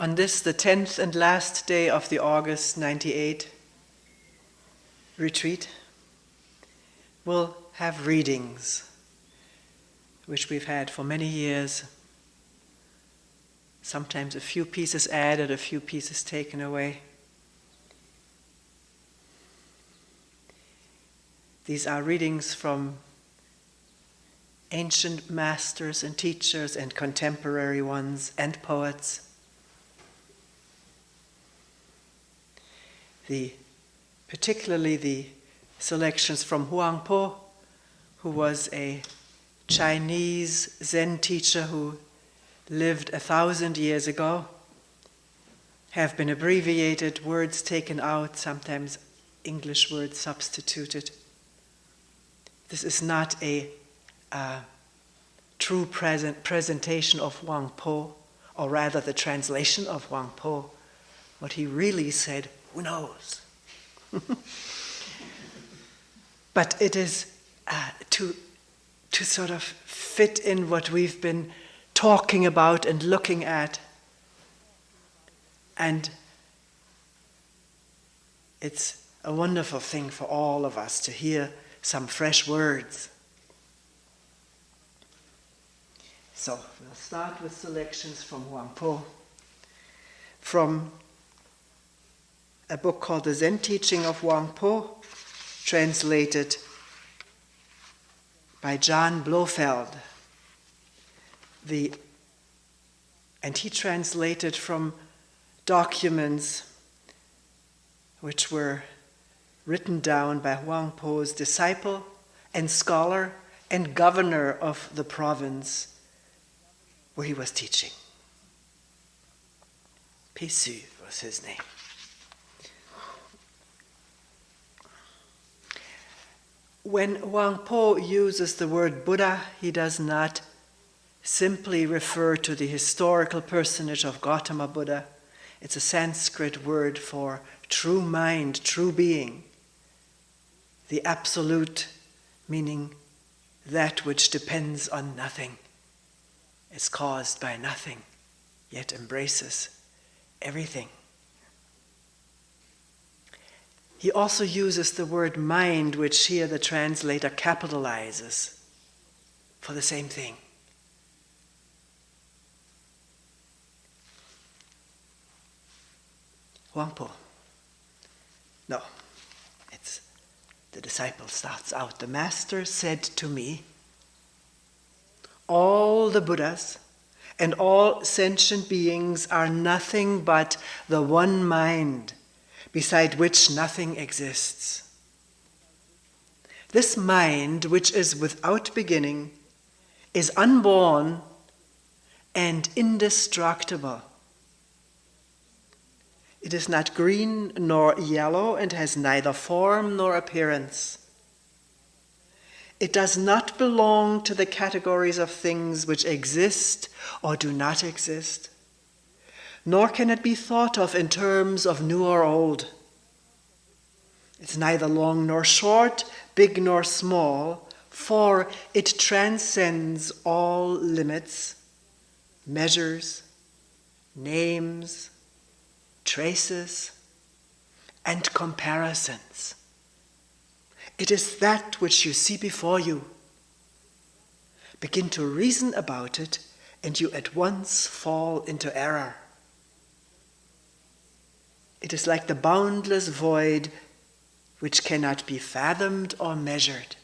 On this, the 10th and last day of the August 98 retreat, we'll have readings, which we've had for many years. Sometimes a few pieces added, a few pieces taken away. These are readings from ancient masters and teachers and contemporary ones and poets. Particularly the selections from Huang Po, who was a Chinese Zen teacher who lived 1,000 years ago, have been abbreviated, words taken out, sometimes English words substituted. This is not a true presentation of Huang Po, or rather the translation of Huang Po. What he really said, who knows? But it is to sort of fit in what we've been talking about and looking at. And it's a wonderful thing for all of us to hear some fresh words. So we'll start with selections from Huang Po, from a book called The Zen Teaching of Huang Po, translated by John Blofeld. And he translated from documents which were written down by Huang Po's disciple and scholar and governor of the province where he was teaching. Pisu was his name. When Huang Po uses the word Buddha, he does not simply refer to the historical personage of Gautama Buddha. It's a Sanskrit word for true mind, true being. The absolute, meaning that which depends on nothing, is caused by nothing, yet embraces everything. He also uses the word mind, which here the translator capitalizes for the same thing. Huang Po. No, the disciple starts out. The master said to me, all the Buddhas and all sentient beings are nothing but the one mind, beside which nothing exists. This mind, which is without beginning, is unborn and indestructible. It is not green nor yellow and has neither form nor appearance. It does not belong to the categories of things which exist or do not exist, nor can it be thought of in terms of new or old. It's neither long nor short, big nor small, for it transcends all limits, measures, names, traces, and comparisons. It is that which you see before you. Begin to reason about it, and you at once fall into error. It is like the boundless void which cannot be fathomed or measured.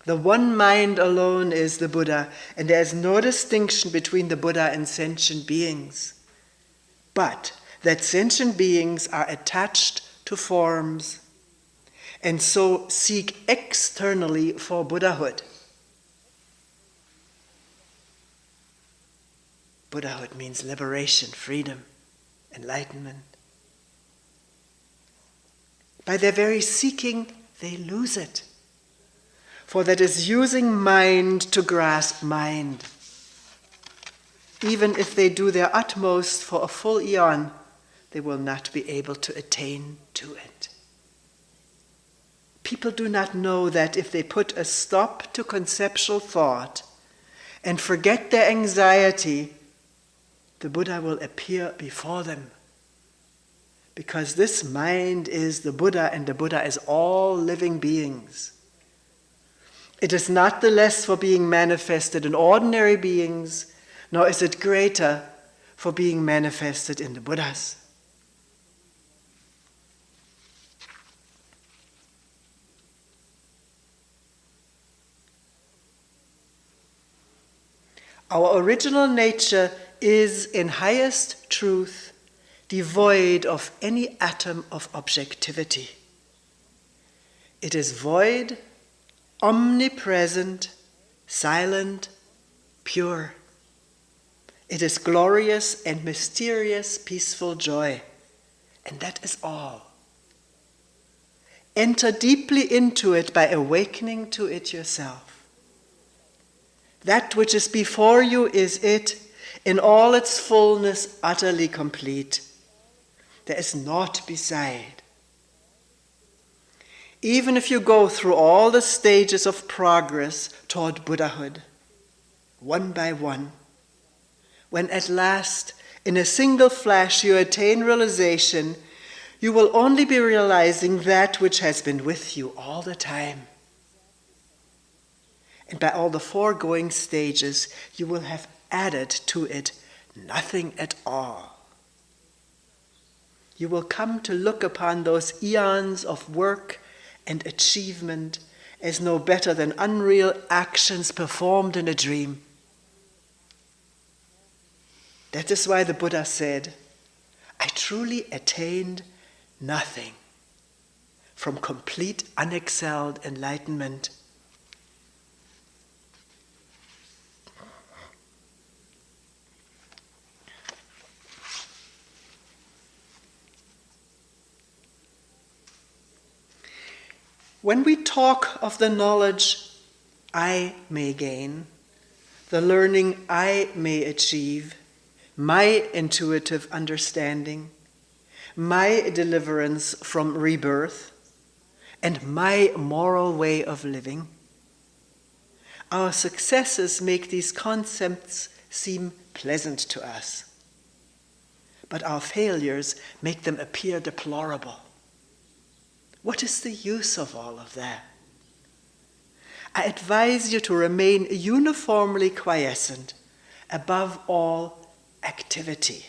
The one mind alone is the Buddha, and there is no distinction between the Buddha and sentient beings. But that sentient beings are attached to forms, and so seek externally for Buddhahood. Buddhahood means liberation, freedom, enlightenment. By their very seeking, they lose it. For that is using mind to grasp mind. Even if they do their utmost for a full eon, they will not be able to attain to it. People do not know that if they put a stop to conceptual thought and forget their anxiety the Buddha will appear before them. Because this mind is the Buddha, and the Buddha is all living beings. It is not the less for being manifested in ordinary beings, nor is it greater for being manifested in the Buddhas. Our original nature is, in highest truth, devoid of any atom of objectivity. It is void, omnipresent, silent, pure. It is glorious and mysterious, peaceful joy. And that is all. Enter deeply into it by awakening to it yourself. That which is before you is it, in all its fullness, utterly complete. There is naught beside. Even if you go through all the stages of progress toward Buddhahood, one by one, when at last, in a single flash, you attain realization, you will only be realizing that which has been with you all the time. And by all the foregoing stages, you will have added to it nothing at all. You will come to look upon those eons of work and achievement as no better than unreal actions performed in a dream. That is why the Buddha said, I truly attained nothing from complete unexcelled enlightenment. When we talk of the knowledge I may gain, the learning I may achieve, my intuitive understanding, my deliverance from rebirth, and my moral way of living, our successes make these concepts seem pleasant to us, but our failures make them appear deplorable. What is the use of all of that? I advise you to remain uniformly quiescent, above all activity.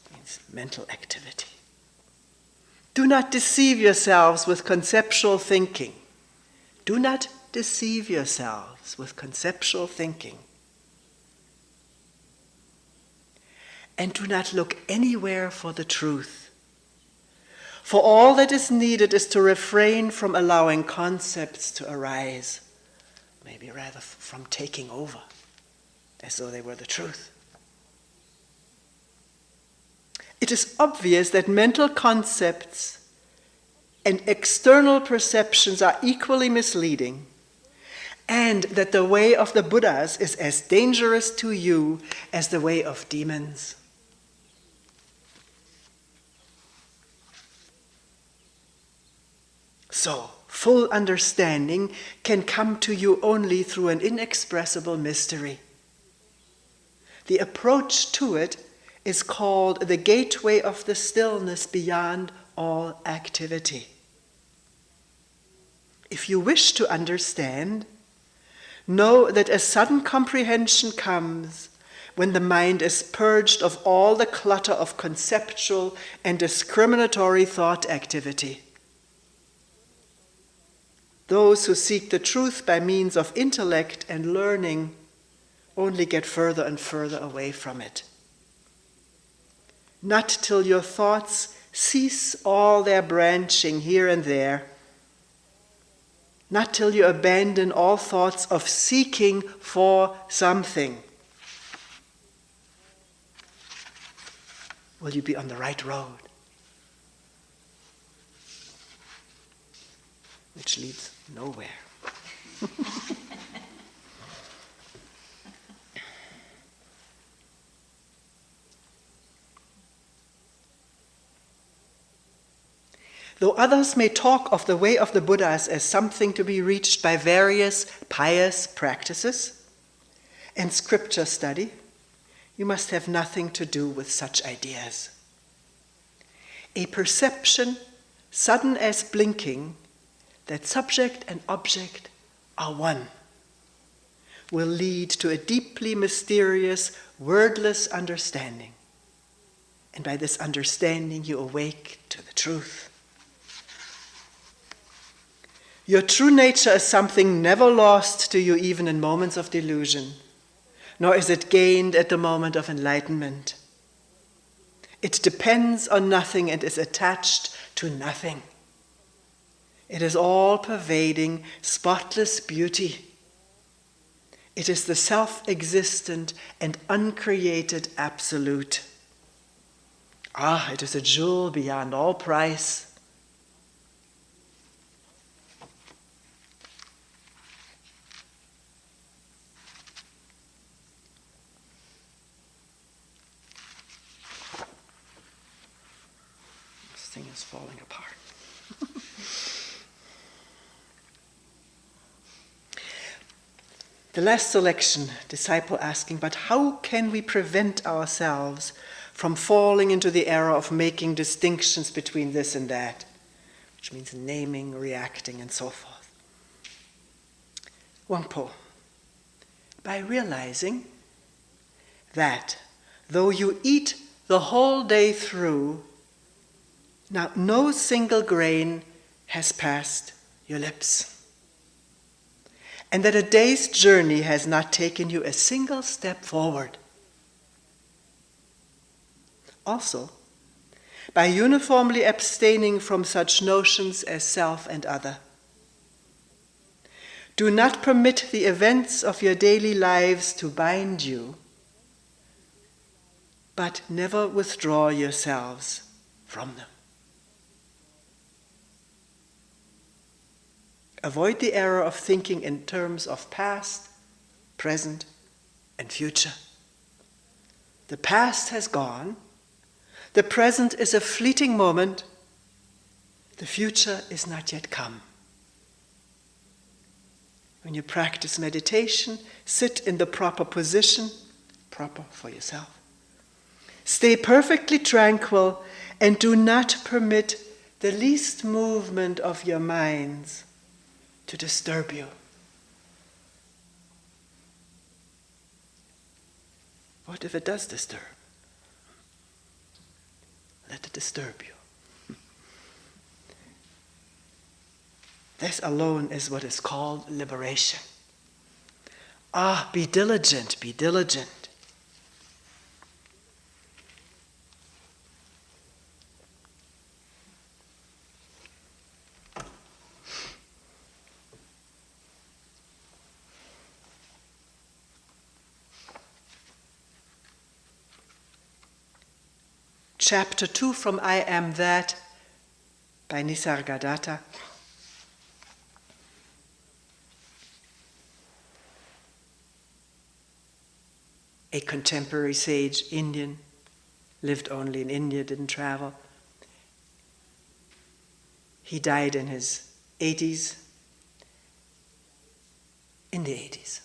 It means mental activity. Do not deceive yourselves with conceptual thinking. Do not deceive yourselves with conceptual thinking. And do not look anywhere for the truth. For all that is needed is to refrain from allowing concepts to arise, maybe rather from taking over, as though they were the truth. It is obvious that mental concepts and external perceptions are equally misleading, and that the way of the Buddhas is as dangerous to you as the way of demons. So, full understanding can come to you only through an inexpressible mystery. The approach to it is called the gateway of the stillness beyond all activity. If you wish to understand, know that a sudden comprehension comes when the mind is purged of all the clutter of conceptual and discriminatory thought activity. Those who seek the truth by means of intellect and learning only get further and further away from it. Not till your thoughts cease all their branching here and there, not till you abandon all thoughts of seeking for something, will you be on the right road, which leads nowhere. Though others may talk of the way of the Buddhas as something to be reached by various pious practices and scripture study, you must have nothing to do with such ideas. A perception, sudden as blinking, that subject and object are one, will lead to a deeply mysterious, wordless understanding. And by this understanding, you awake to the truth. Your true nature is something never lost to you even in moments of delusion, nor is it gained at the moment of enlightenment. It depends on nothing and is attached to nothing. It is all-pervading, spotless beauty. It is the self-existent and uncreated absolute. Ah, it is a jewel beyond all price. This thing is falling apart. The last selection, disciple asking, but how can we prevent ourselves from falling into the error of making distinctions between this and that, which means naming, reacting, and so forth? Wangpo, by realizing that though you eat the whole day through, now no single grain has passed your lips, and that a day's journey has not taken you a single step forward. Also, by uniformly abstaining from such notions as self and other, do not permit the events of your daily lives to bind you, but never withdraw yourselves from them. Avoid the error of thinking in terms of past, present, and future. The past has gone. The present is a fleeting moment. The future is not yet come. When you practice meditation, sit in the proper position, proper for yourself. Stay perfectly tranquil and do not permit the least movement of your minds to disturb you. What if it does disturb? Let it disturb you. This alone is what is called liberation. Ah, be diligent, be diligent. Chapter 2 from I Am That by Nisargadatta. A contemporary sage, Indian, lived only in India, didn't travel. He died in his 80s, in the 80s.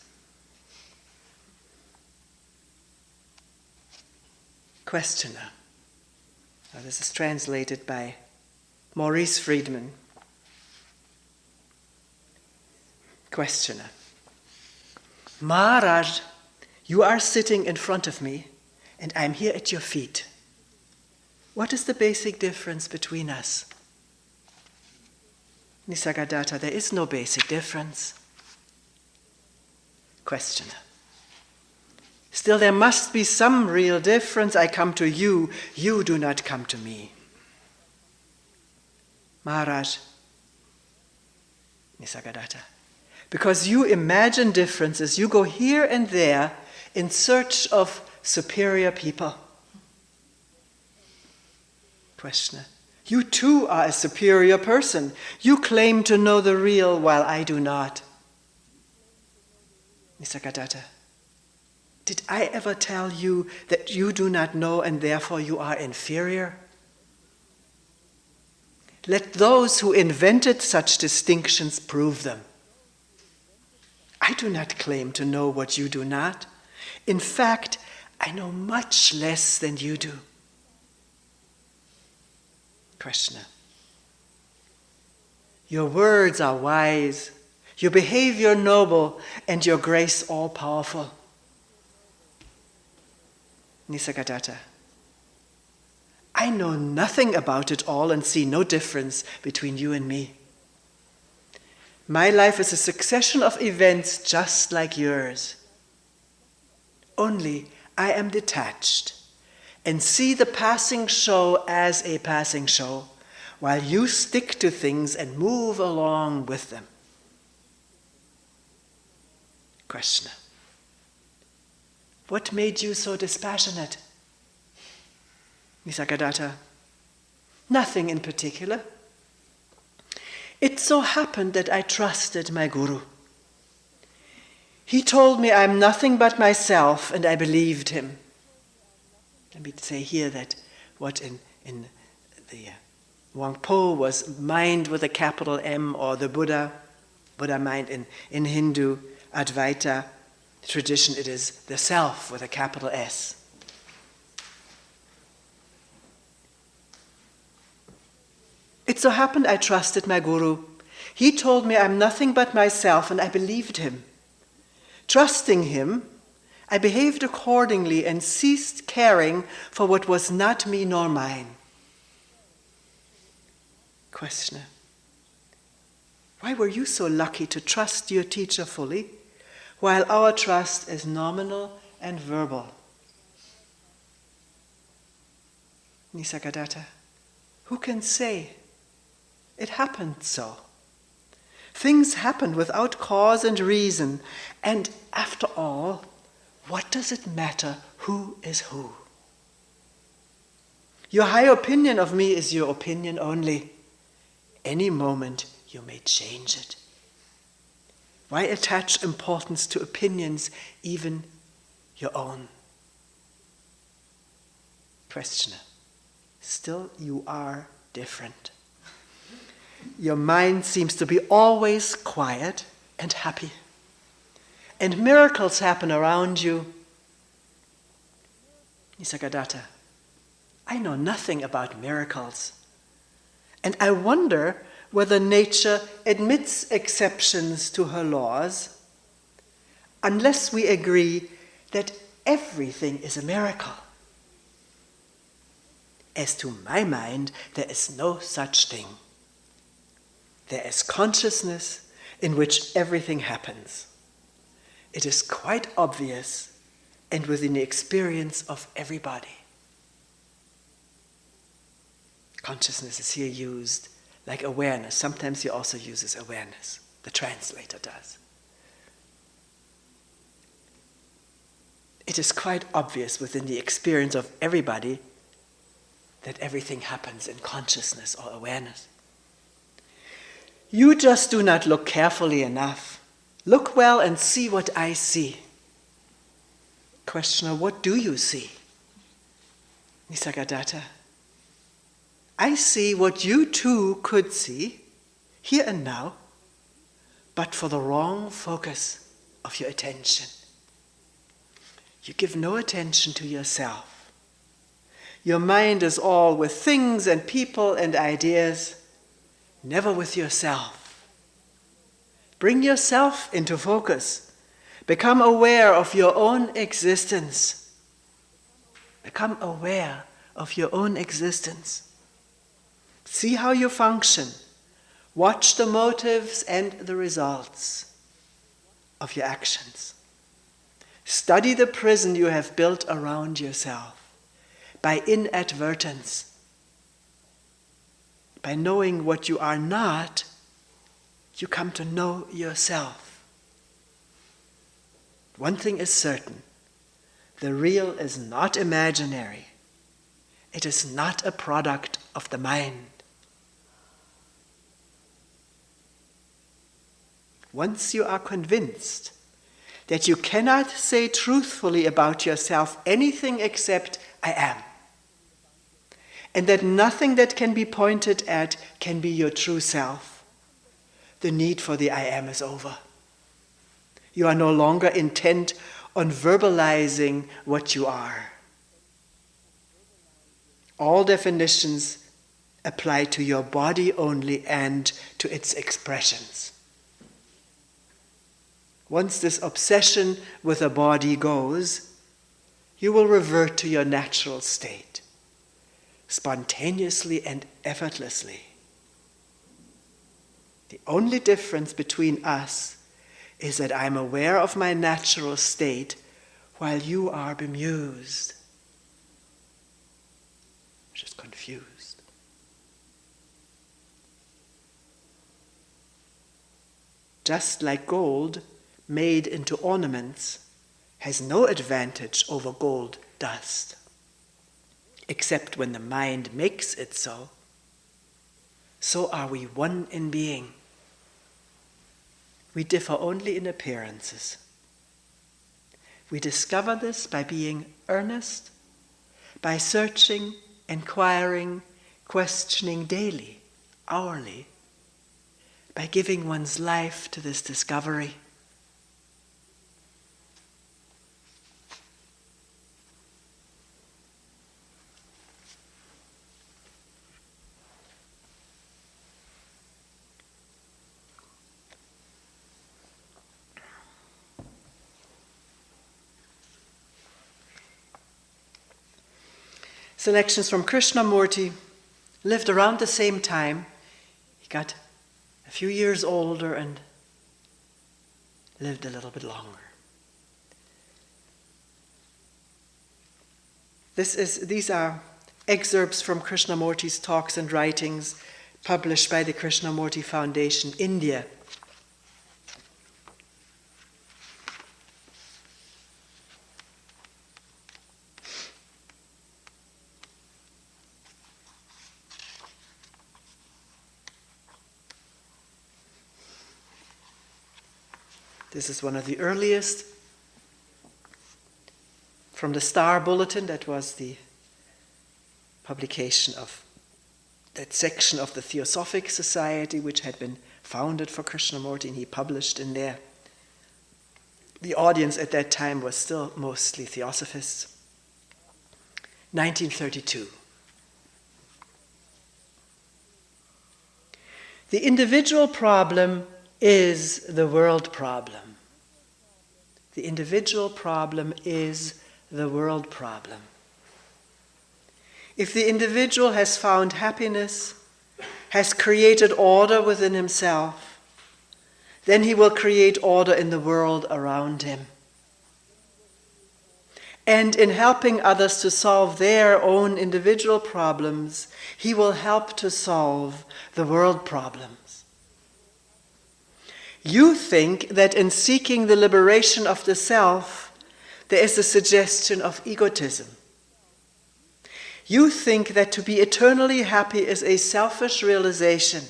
Questioner. Now, this is translated by Maurice Friedman. Questioner. Maharaj, you are sitting in front of me, and I'm here at your feet. What is the basic difference between us? Nisargadatta, there is no basic difference. Questioner. Still, there must be some real difference. I come to you, you do not come to me. Maharaj, Nisargadatta, because you imagine differences, you go here and there in search of superior people. Questioner, you too are a superior person. You claim to know the real while I do not. Nisargadatta, did I ever tell you that you do not know and therefore you are inferior? Let those who invented such distinctions prove them. I do not claim to know what you do not. In fact, I know much less than you do. Questioner. Your words are wise, your behavior noble, and your grace all-powerful. Nisargadatta. I know nothing about it all and see no difference between you and me. My life is a succession of events just like yours. Only I am detached and see the passing show as a passing show, while you stick to things and move along with them. Questioner. What made you so dispassionate? Nisargadatta. Nothing in particular. It so happened that I trusted my guru. He told me I'm nothing but myself, and I believed him. Let me say here that what in the Wangpo was mind with a capital M, or the Buddha mind in Hindu Advaita tradition, it is the self with a capital S. It so happened I trusted my guru. He told me I'm nothing but myself, and I believed him. Trusting him, I behaved accordingly and ceased caring for what was not me nor mine. Questioner. Why were you so lucky to trust your teacher fully, while our trust is nominal and verbal? Nisargadatta. Who can say? It happened so. Things happen without cause and reason, and after all, what does it matter who is who? Your high opinion of me is your opinion only. Any moment you may change it. Why attach importance to opinions, even your own? Questioner. Still you are different. Your mind seems to be always quiet and happy. And miracles happen around you. Nisargadatta. I know nothing about miracles. And I wonder whether nature admits exceptions to her laws, unless we agree that everything is a miracle. As to my mind, there is no such thing. There is consciousness in which everything happens. It is quite obvious and within the experience of everybody. Consciousness is here used like awareness. Sometimes he also uses awareness. The translator does. It is quite obvious within the experience of everybody that everything happens in consciousness or awareness. You just do not look carefully enough. Look well and see what I see. Questioner, what do you see? Nisargadatta. I see what you too could see, here and now, but for the wrong focus of your attention. You give no attention to yourself. Your mind is all with things and people and ideas, never with yourself. Bring yourself into focus. Become aware of your own existence. Become aware of your own existence. See how you function. Watch the motives and the results of your actions. Study the prison you have built around yourself by inadvertence. By knowing what you are not, you come to know yourself. One thing is certain. The real is not imaginary. It is not a product of the mind. Once you are convinced that you cannot say truthfully about yourself anything except I am, and that nothing that can be pointed at can be your true self, the need for the I am is over. You are no longer intent on verbalizing what you are. All definitions apply to your body only and to its expressions. Once this obsession with a body goes, you will revert to your natural state, spontaneously and effortlessly. The only difference between us is that I'm aware of my natural state while you are bemused, just confused. Just like gold made into ornaments has no advantage over gold dust, except when the mind makes it so, so are we one in being. We differ only in appearances. We discover this by being earnest, by searching, inquiring, questioning daily, hourly, by giving one's life to this discovery. Selections from Krishnamurti, lived around the same time. He got a few years older and lived a little bit longer. These are excerpts from Krishnamurti's talks and writings published by the Krishnamurti Foundation, India. This is one of the earliest from the Star Bulletin. That was the publication of that section of the Theosophic Society which had been founded for Krishnamurti, and he published in there. The audience at that time was still mostly Theosophists. 1932. The individual problem is the world problem. The individual problem is the world problem. If the individual has found happiness, has created order within himself, then he will create order in the world around him. And in helping others to solve their own individual problems, he will help to solve the world problems. You think that in seeking the liberation of the self, there is a suggestion of egotism. You think that to be eternally happy is a selfish realization.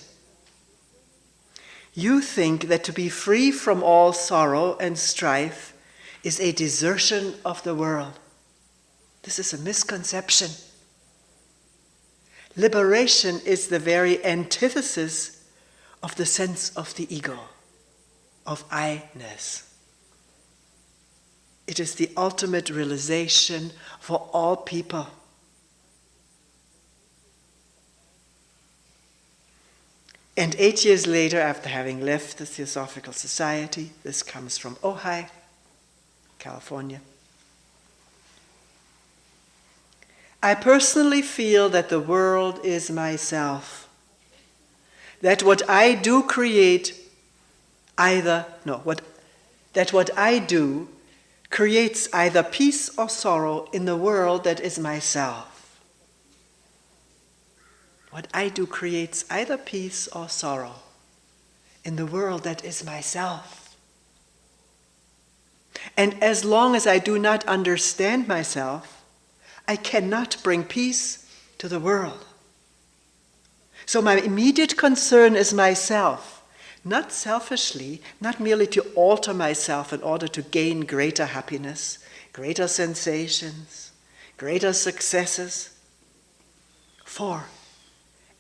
You think that to be free from all sorrow and strife is a desertion of the world. This is a misconception. Liberation is the very antithesis of the sense of the ego, of I-ness. It is the ultimate realization for all people. And 8 years later, after having left the Theosophical Society, this comes from Ojai, California. I personally feel that the world is myself, that what I do creates either peace or sorrow in the world that is myself. What I do creates either peace or sorrow in the world that is myself. And as long as I do not understand myself, I cannot bring peace to the world. So my immediate concern is myself, not selfishly, not merely to alter myself in order to gain greater happiness, greater sensations, greater successes. For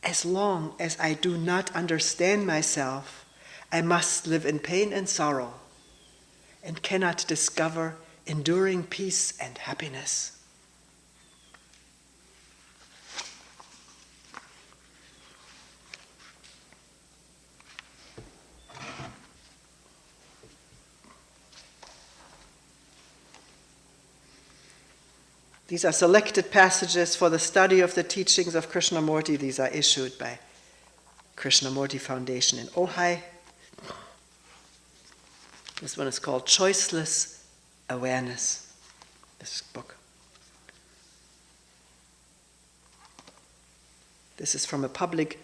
as long as I do not understand myself, I must live in pain and sorrow and cannot discover enduring peace and happiness. These are selected passages for the study of the teachings of Krishnamurti. These are issued by Krishnamurti Foundation in Ojai. This one is called Choiceless Awareness, this book. This is from a public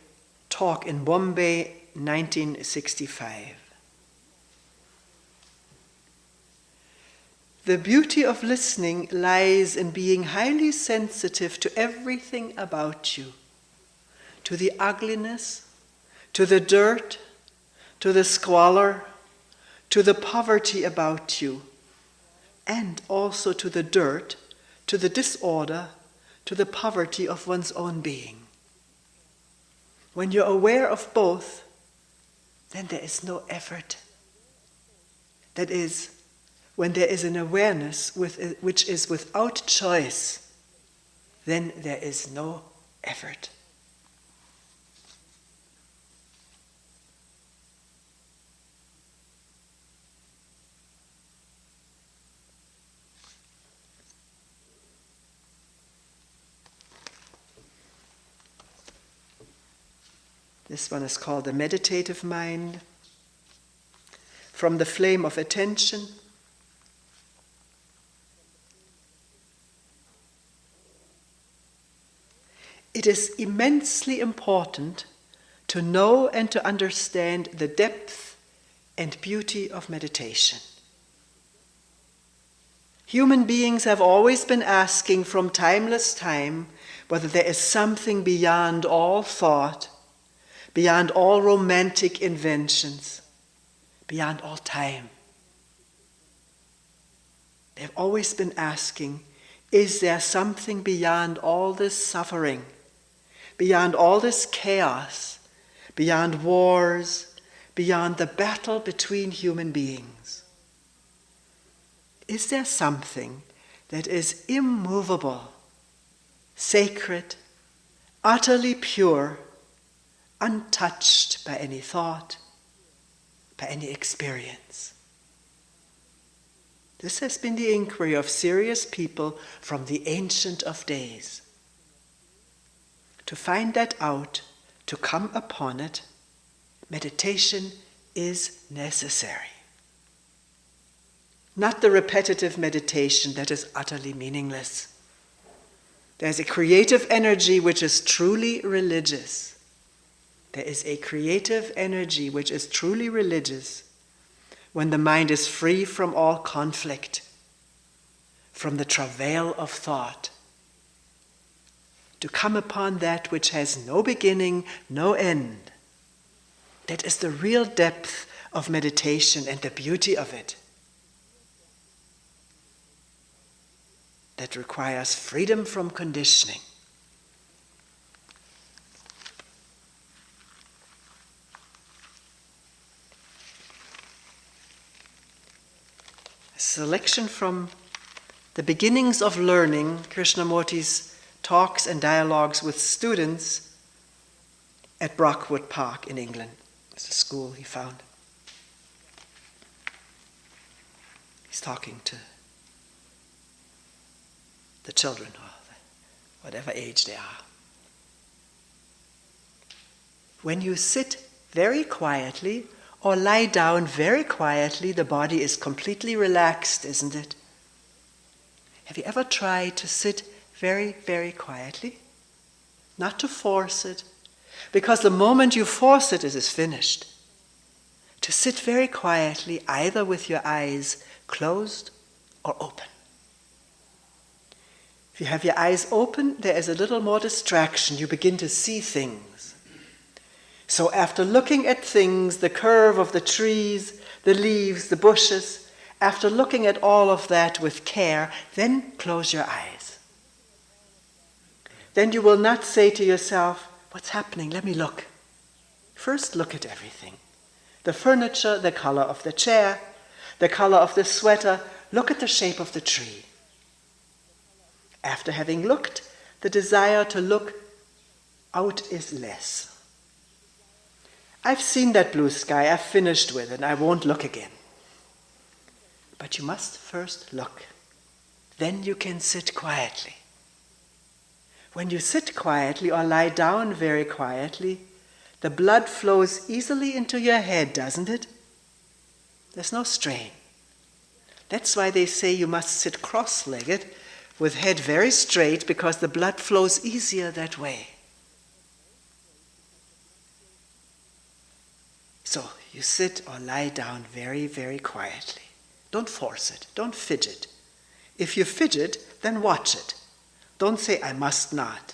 talk in Bombay, 1965. The beauty of listening lies in being highly sensitive to everything about you, to the ugliness, to the dirt, to the squalor, to the poverty about you, and also to the dirt, to the disorder, to the poverty of one's own being. When you're aware of both, then there is no effort. That is, when there is an awareness which is without choice, then there is no effort. This one is called the meditative mind. From the flame of attention, it is immensely important to know and to understand the depth and beauty of meditation. Human beings have always been asking from timeless time whether there is something beyond all thought, beyond all romantic inventions, beyond all time. They've always been asking, is there something beyond all this suffering, beyond all this chaos, beyond wars, beyond the battle between human beings? Is there something that is immovable, sacred, utterly pure, untouched by any thought, by any experience? This has been the inquiry of serious people from the ancient of days. To find that out, to come upon it, meditation is necessary. Not the repetitive meditation that is utterly meaningless. There's a creative energy which is truly religious. There is a creative energy which is truly religious when the mind is free from all conflict, from the travail of thought. To come upon that which has no beginning, no end. That is the real depth of meditation and the beauty of it. That requires freedom from conditioning. A selection from the beginnings of learning, Krishnamurti's talks and dialogues with students at Brockwood Park in England. It's a school he founded. He's talking to the children, or whatever age they are. When you sit very quietly or lie down very quietly, the body is completely relaxed, isn't it? Have you ever tried to sit very, very quietly? Not to force it, because the moment you force it, it is finished. To sit very quietly, either with your eyes closed or open. If you have your eyes open, there is a little more distraction. You begin to see things. So after looking at things, the curve of the trees, the leaves, the bushes, after looking at all of that with care, then close your eyes. Then you will not say to yourself, what's happening? Let me look. First look at everything. The furniture, the color of the chair, the color of the sweater, Look at the shape of the tree. After having looked, the desire to look out is less. I've seen that blue sky, I've finished with it, I won't look again. But you must first look. Then you can sit quietly. When you sit quietly or lie down very quietly, the blood flows easily into your head, doesn't it? There's no strain. That's why they say you must sit cross-legged with head very straight, because the blood flows easier that way. So you sit or lie down very, very quietly. Don't force it. Don't fidget. If you fidget, then watch it. Don't say, I must not.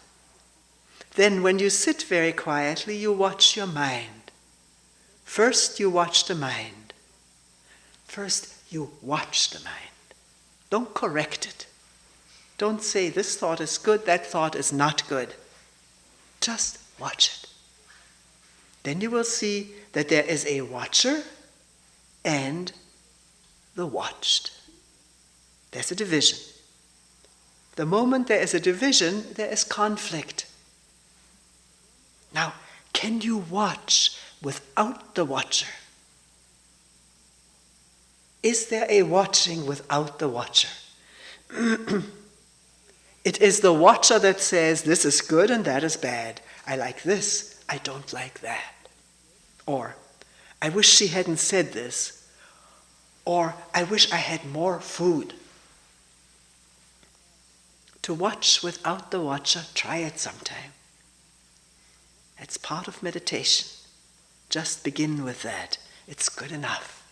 Then when you sit very quietly, you watch your mind. First you watch the mind. First you watch the mind. Don't correct it. Don't say, this thought is good, that thought is not good. Just watch it. Then you will see that there is a watcher and the watched. There's a division. The moment there is a division, there is conflict. Now, can you watch without the watcher? Is there a watching without the watcher? It is the watcher that says, this is good and that is bad. I like this, I don't like that. Or, I wish she hadn't said this. Or, I wish I had more food. To watch without the watcher, try it sometime. It's part of meditation. Just begin with that. It's good enough.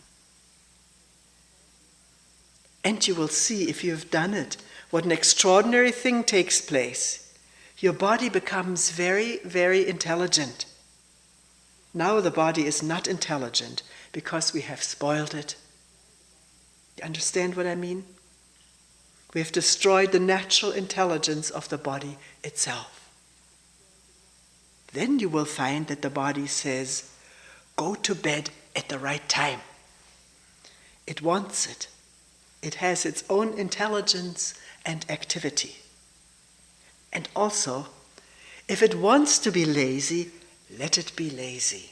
And you will see, if you have done it, what an extraordinary thing takes place. Your body becomes very, very intelligent. Now the body is not intelligent because we have spoiled it. You understand what I mean? We have destroyed the natural intelligence of the body itself. Then you will find that the body says, go to bed at the right time. It wants it. It has its own intelligence and activity. And also, if it wants to be lazy, let it be lazy.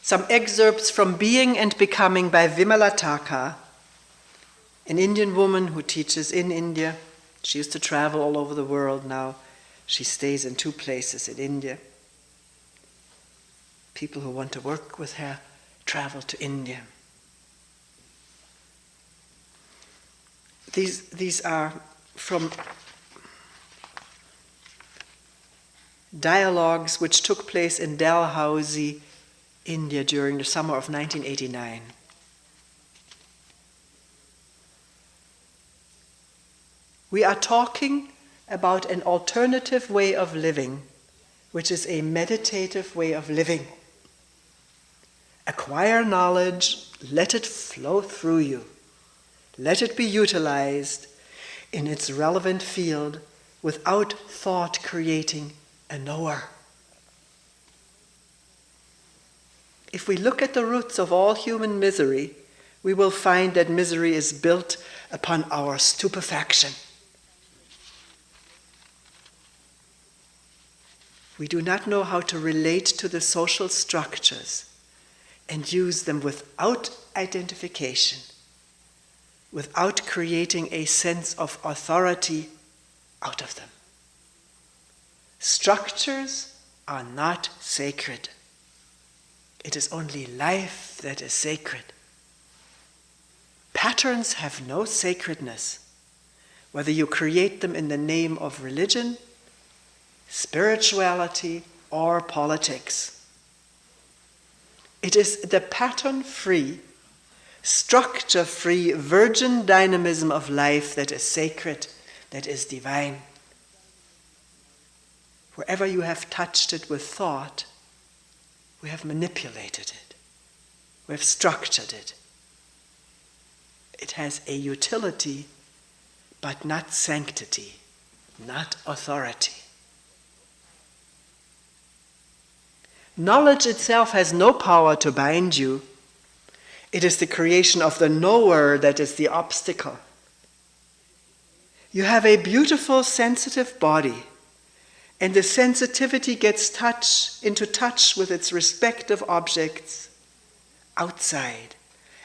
Some excerpts from Being and Becoming by Vimala Thakur, an Indian woman who teaches in India. She used to travel all over the world. Now she stays in 2 places in India. People who want to work with her travel to India. These are from dialogues which took place in Dalhousie, India during the summer of 1989. We are talking about an alternative way of living, which is a meditative way of living. Acquire knowledge, let it flow through you. Let it be utilized in its relevant field without thought creating a knower. If we look at the roots of all human misery, we will find that misery is built upon our stupefaction. We do not know how to relate to the social structures and use them without identification, without creating a sense of authority out of them. Structures are not sacred. It is only life that is sacred. Patterns have no sacredness, whether you create them in the name of religion, spirituality, or politics. It is the pattern-free, structure-free, virgin dynamism of life that is sacred, that is divine. Wherever you have touched it with thought, we have manipulated it. We have structured it. It has a utility, but not sanctity, not authority. Knowledge itself has no power to bind you. It is the creation of the knower that is the obstacle. You have a beautiful, sensitive body, and the sensitivity gets into touch with its respective objects outside,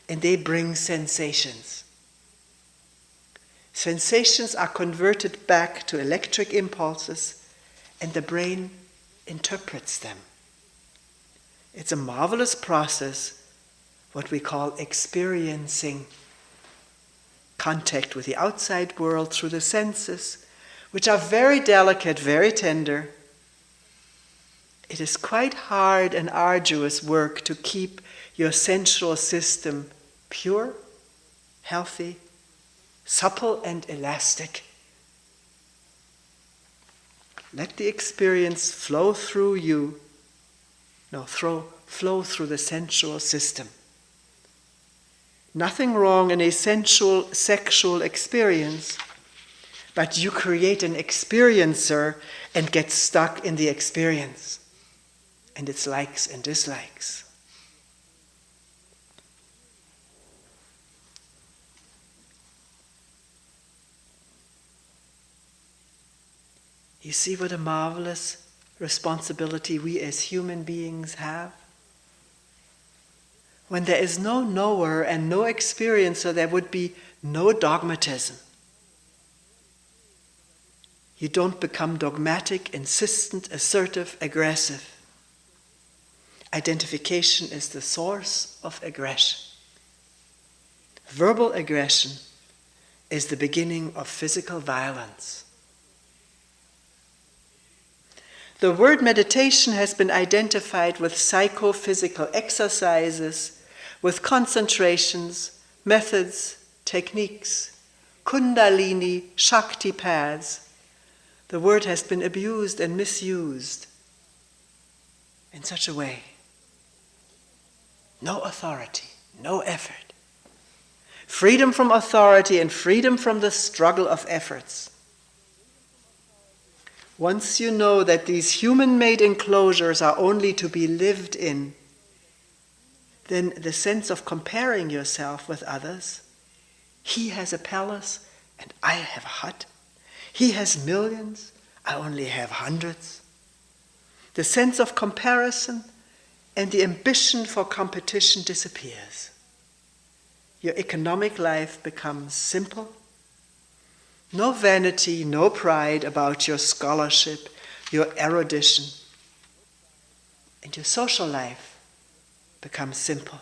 and they bring sensations. Sensations are converted back to electric impulses, and the brain interprets them. It's a marvelous process, what we call experiencing contact with the outside world through the senses, which are very delicate, very tender. It is quite hard and arduous work to keep your sensual system pure, healthy, supple and elastic. Let the experience flow through you. Flow through the sensual system. Nothing wrong in a sensual, sexual experience, but you create an experiencer and get stuck in the experience and its likes and dislikes. You see what a marvelous responsibility we as human beings have? When there is no knower and no experiencer, there would be no dogmatism. You don't become dogmatic, insistent, assertive, aggressive. Identification is the source of aggression. Verbal aggression is the beginning of physical violence. The word meditation has been identified with psychophysical exercises, with concentrations, methods, techniques, kundalini, shakti paths. The word has been abused and misused in such a way. No authority, no effort. Freedom from authority and freedom from the struggle of efforts. Once you know that these human-made enclosures are only to be lived in, then the sense of comparing yourself with others, he has a palace and I have a hut. He has millions, I only have hundreds. The sense of comparison and the ambition for competition disappears. Your economic life becomes simple. No vanity, no pride about your scholarship, your erudition. And your social life becomes simple.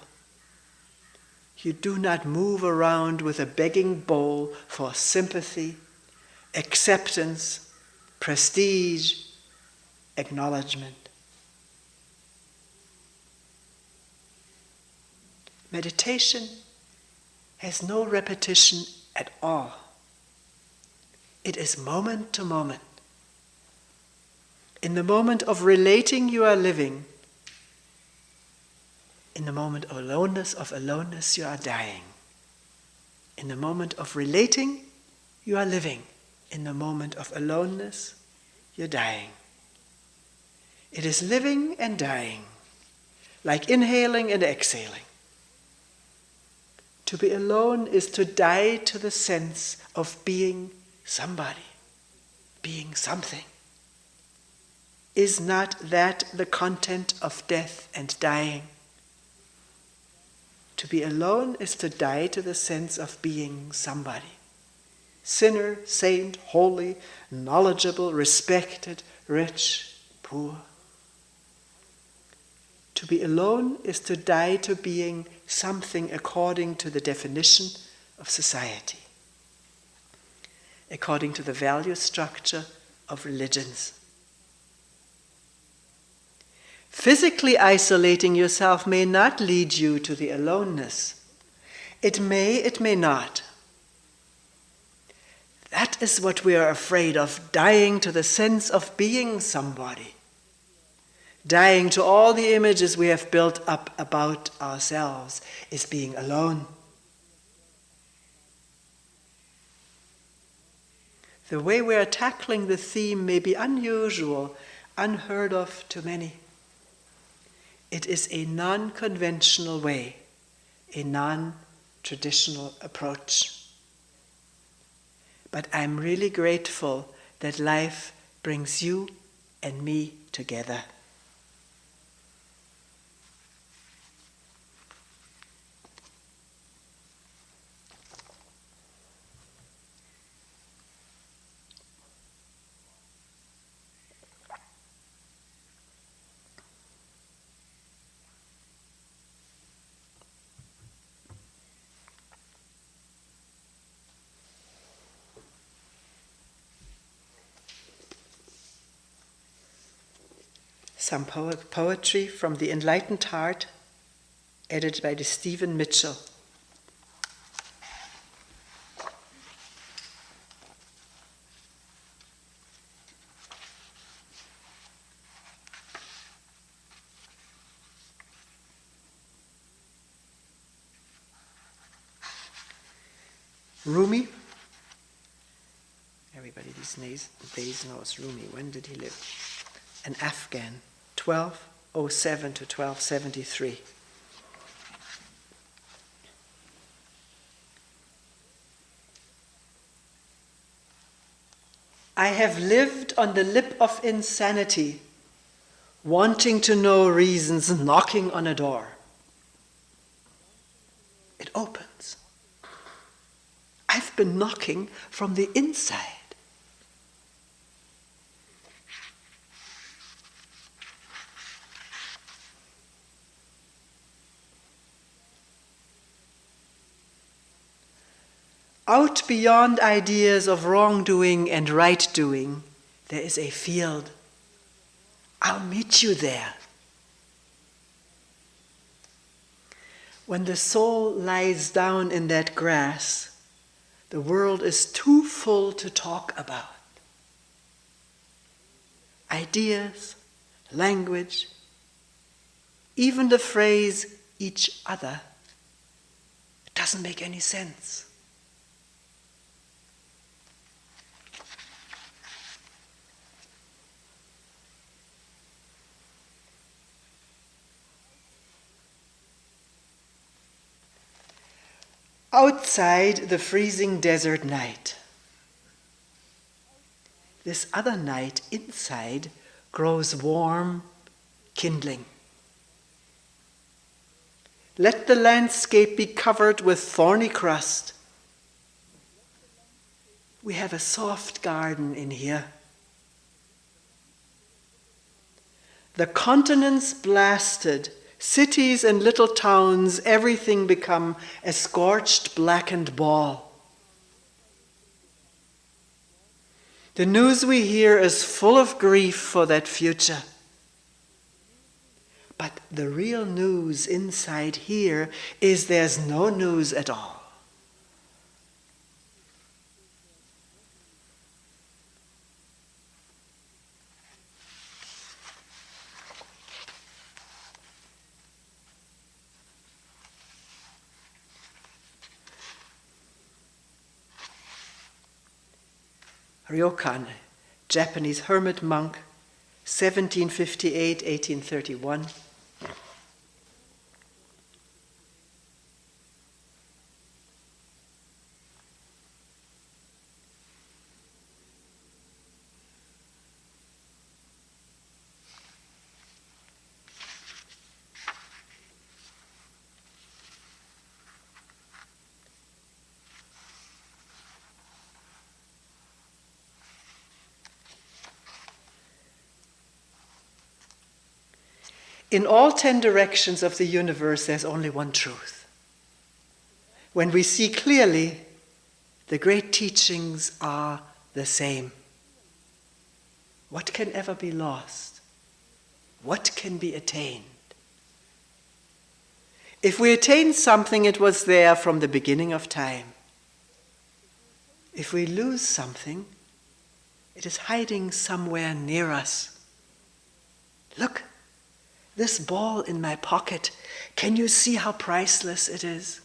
You do not move around with a begging bowl for sympathy, acceptance, prestige, acknowledgement. Meditation has no repetition at all. It is moment to moment. In the moment of relating, you are living. In the moment of aloneness, you are dying. In the moment of relating, you are living. In the moment of aloneness, you're dying. It is living and dying, like inhaling and exhaling. To be alone is to die to the sense of being somebody, being something. Is not that the content of death and dying? To be alone is to die to the sense of being somebody. Sinner, saint, holy, knowledgeable, respected, rich, poor. To be alone is to die to being something according to the definition of society, according to the value structure of religions. Physically isolating yourself may not lead you to the aloneness. It may not. That is what we are afraid of, dying to the sense of being somebody. Dying to all the images we have built up about ourselves is being alone. The way we are tackling the theme may be unusual, unheard of to many. It is a non-conventional way, a non-traditional approach. But I'm really grateful that life brings you and me together. Some poetry from the Enlightened Heart, edited by Stephen Mitchell. Rumi. Everybody these days knows Rumi. When did he live? An Afghan, 1207 to 1273. I have lived on the lip of insanity, wanting to know reasons, knocking on a door. It opens. I've been knocking from the inside. Out beyond ideas of wrongdoing and right-doing, there is a field. I'll meet you there. When the soul lies down in that grass, the world is too full to talk about. Ideas, language, even the phrase each other, it doesn't make any sense. Outside the freezing desert night. This other night inside grows warm, kindling. Let the landscape be covered with thorny crust. We have a soft garden in here. The continents blasted, cities and little towns, everything become a scorched, blackened ball. The news we hear is full of grief for that future. But the real news inside here is there's no news at all. Ryokan, Japanese hermit monk, 1758-1831. In all 10 directions of the universe, there's only one truth. When we see clearly, the great teachings are the same. What can ever be lost? What can be attained? If we attain something, it was there from the beginning of time. If we lose something, it is hiding somewhere near us. Look, this ball in my pocket. Can you see how priceless it is?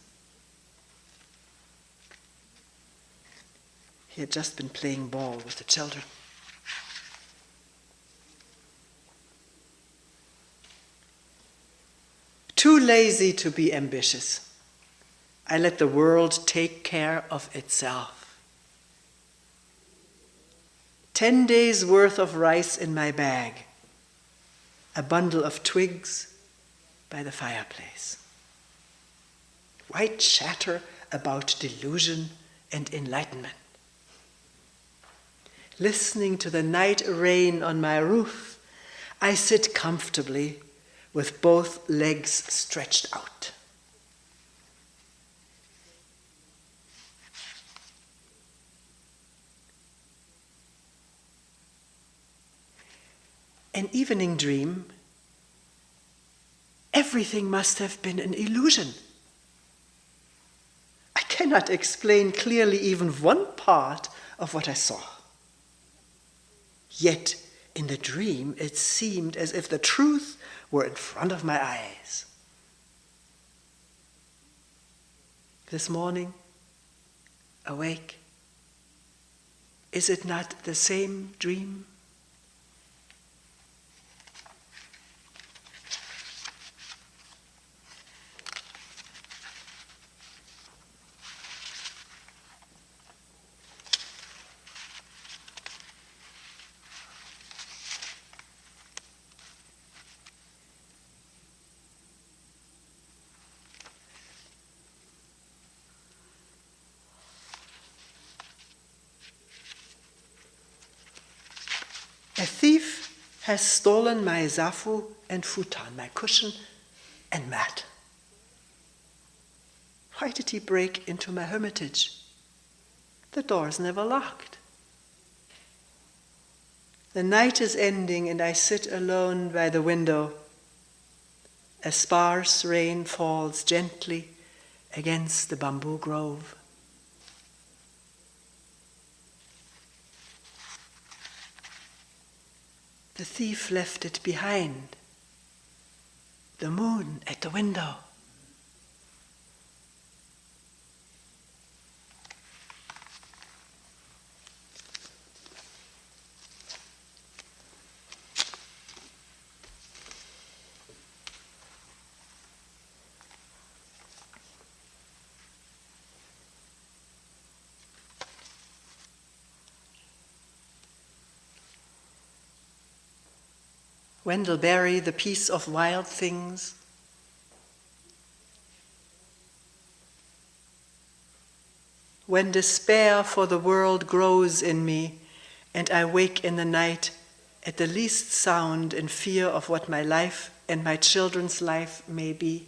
He had just been playing ball with the children. Too lazy to be ambitious. I let the world take care of itself. 10 days worth of rice in my bag. A bundle of twigs by the fireplace. Why chatter about delusion and enlightenment? Listening to the night rain on my roof, I sit comfortably with both legs stretched out. An evening dream. Everything must have been an illusion. I cannot explain clearly even one part of what I saw. Yet, in the dream, it seemed as if the truth were in front of my eyes. This morning, awake, is it not the same dream? A thief has stolen my zafu and futon, my cushion and mat. Why did he break into my hermitage? The door's never locked. The night is ending and I sit alone by the window. A sparse rain falls gently against the bamboo grove. The thief left it behind. The moon at the window. Wendell Berry, The Peace of Wild Things. When despair for the world grows in me, and I wake in the night at the least sound in fear of what my life and my children's life may be,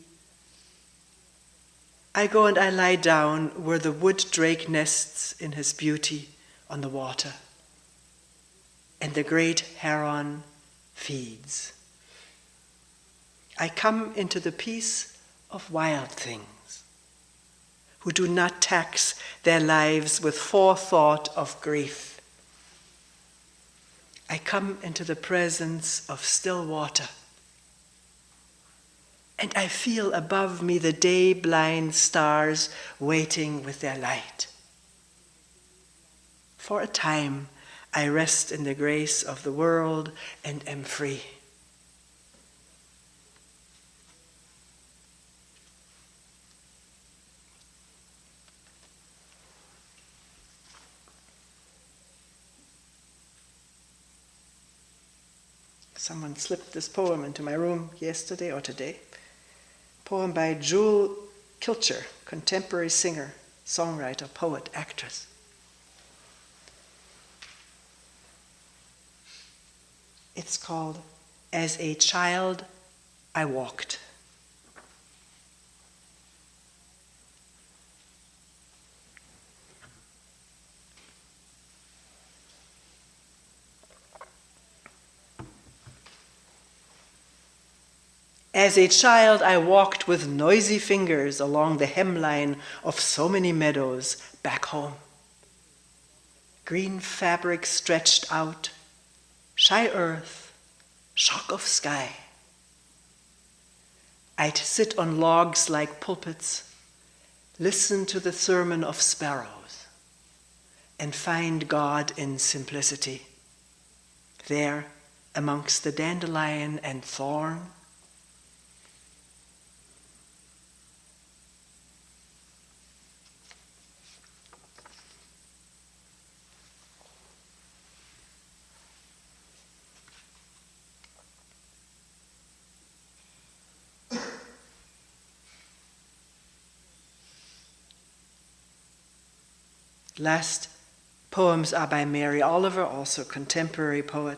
I go and I lie down where the wood drake nests in his beauty on the water, and the great heron feeds. I come into the peace of wild things, who do not tax their lives with forethought of grief. I come into the presence of still water, and I feel above me the day-blind stars waiting with their light. For a time, I rest in the grace of the world and am free. Someone slipped this poem into my room yesterday or today. Poem by Jewel Kilcher, contemporary singer, songwriter, poet, actress. It's called As a Child I Walked. As a child, I walked with noisy fingers along the hemline of so many meadows back home. Green fabric stretched out, shy earth, shock of sky. I'd sit on logs like pulpits, listen to the sermon of sparrows, and find God in simplicity, there amongst the dandelion and thorn. Last poems are by Mary Oliver, also contemporary poet.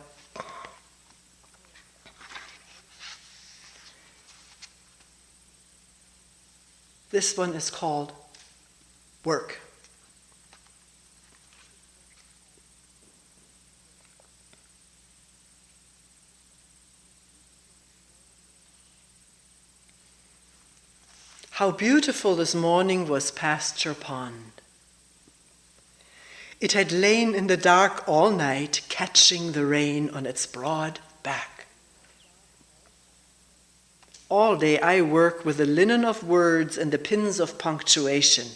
This one is called Work. How beautiful this morning was Pasture Pond. It had lain in the dark all night, catching the rain on its broad back. All day I work with the linen of words and the pins of punctuation.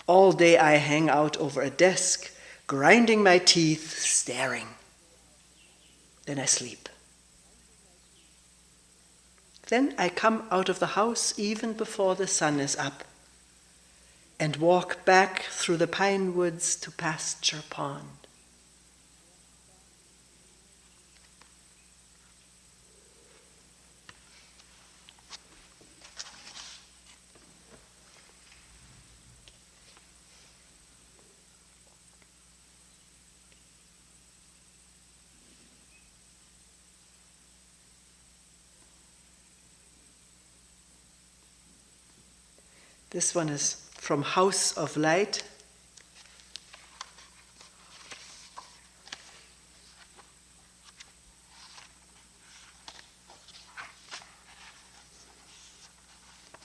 All day I hang out over a desk, grinding my teeth, staring. Then I sleep. Then I come out of the house even before the sun is up, and walk back through the pine woods to Pasture Pond. This one is from House of Light.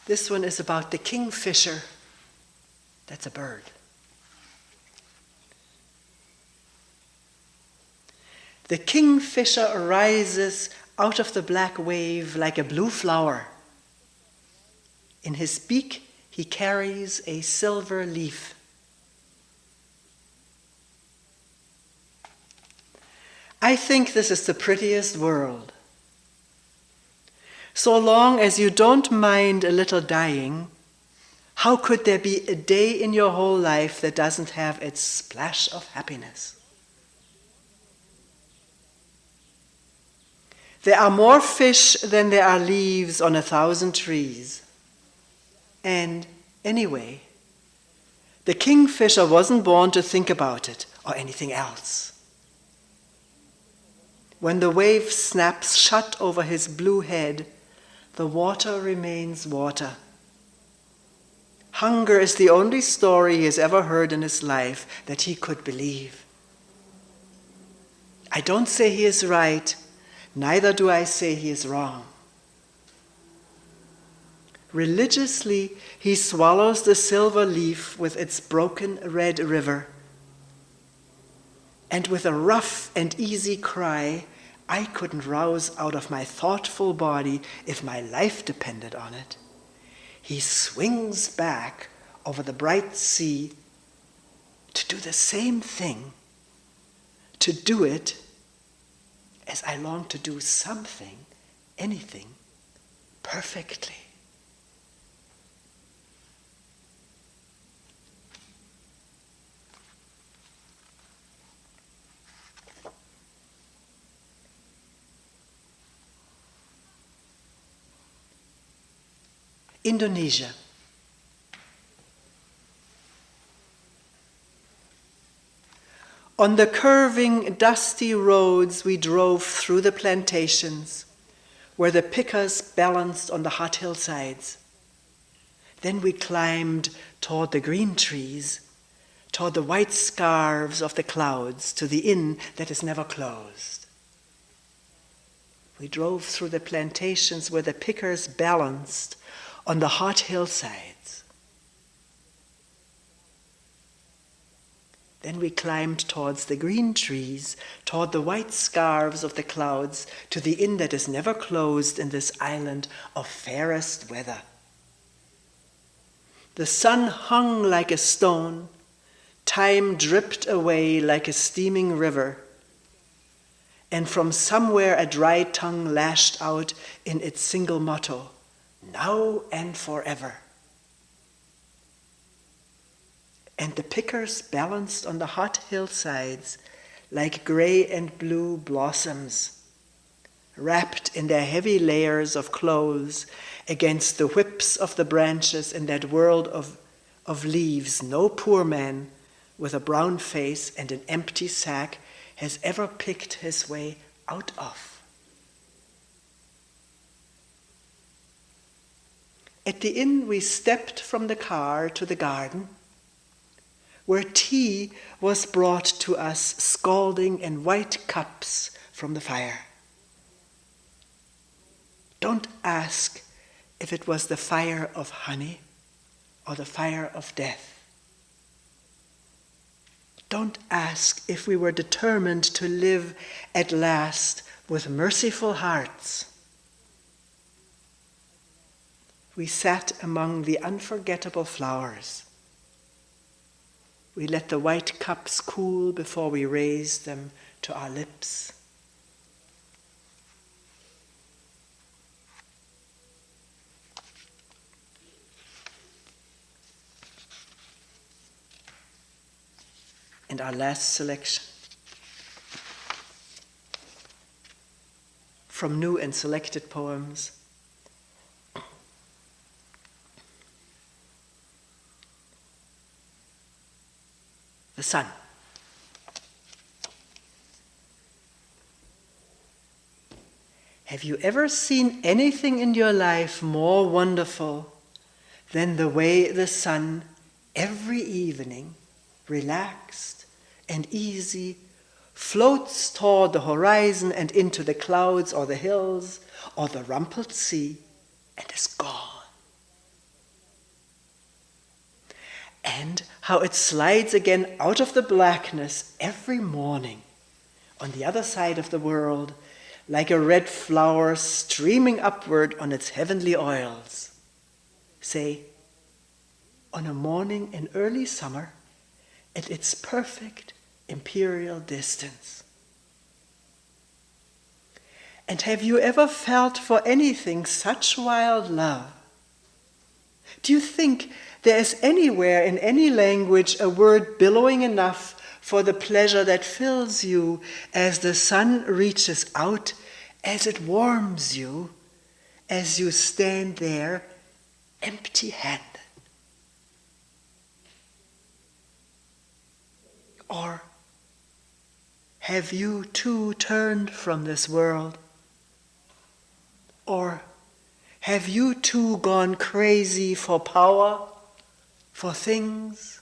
This one is about the kingfisher. That's a bird. The kingfisher arises out of the black wave like a blue flower. In his beak, he carries a silver leaf. I think this is the prettiest world. So long as you don't mind a little dying, how could there be a day in your whole life that doesn't have its splash of happiness? There are more fish than there are leaves on 1,000 trees. And anyway, the kingfisher wasn't born to think about it or anything else. When the wave snaps shut over his blue head, the water remains water. Hunger is the only story he has ever heard in his life that he could believe. I don't say he is right, neither do I say he is wrong. Religiously, he swallows the silver leaf with its broken red river. And with a rough and easy cry I couldn't rouse out of my thoughtful body if my life depended on it, he swings back over the bright sea to do the same thing, to do it as I long to do something, anything, perfectly. Indonesia. On the curving, dusty roads we drove through the plantations, where the pickers balanced on the hot hillsides. Then we climbed toward the green trees, toward the white scarves of the clouds, to the inn that is never closed. We drove through the plantations where the pickers balanced on the hot hillsides. Then we climbed towards the green trees, toward the white scarves of the clouds, to the inn that is never closed in this island of fairest weather. The sun hung like a stone, time dripped away like a steaming river, and from somewhere a dry tongue lashed out in its single motto, now and forever. And the pickers balanced on the hot hillsides like gray and blue blossoms, wrapped in their heavy layers of clothes against the whips of the branches in that world of leaves no poor man with a brown face and an empty sack has ever picked his way out of. At the inn, we stepped from the car to the garden, where tea was brought to us scalding in white cups from the fire. Don't ask if it was the fire of honey or the fire of death. Don't ask if we were determined to live at last with merciful hearts. We sat among the unforgettable flowers. We let the white cups cool before we raised them to our lips. And our last selection from new and selected poems. The sun. Have you ever seen anything in your life more wonderful than the way the sun every evening, relaxed and easy, floats toward the horizon and into the clouds or the hills or the rumpled sea and is gone? And how it slides again out of the blackness every morning on the other side of the world like a red flower streaming upward on its heavenly oils. Say, on a morning in early summer, at its perfect imperial distance. And have you ever felt for anything such wild love? Do you think there is anywhere in any language a word billowing enough for the pleasure that fills you as the sun reaches out, as it warms you, as you stand there empty-handed? Or have you too turned from this world? Or have you too gone crazy for power, for things?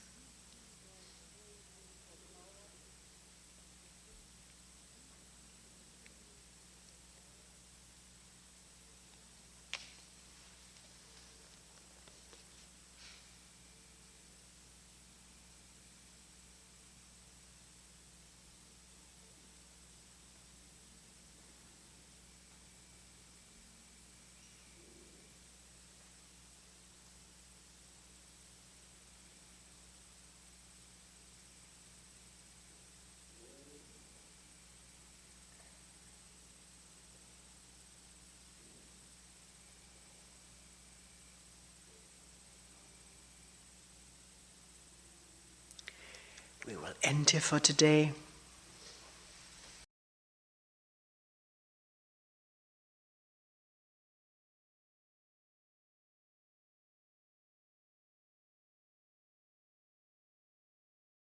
We will end here for today.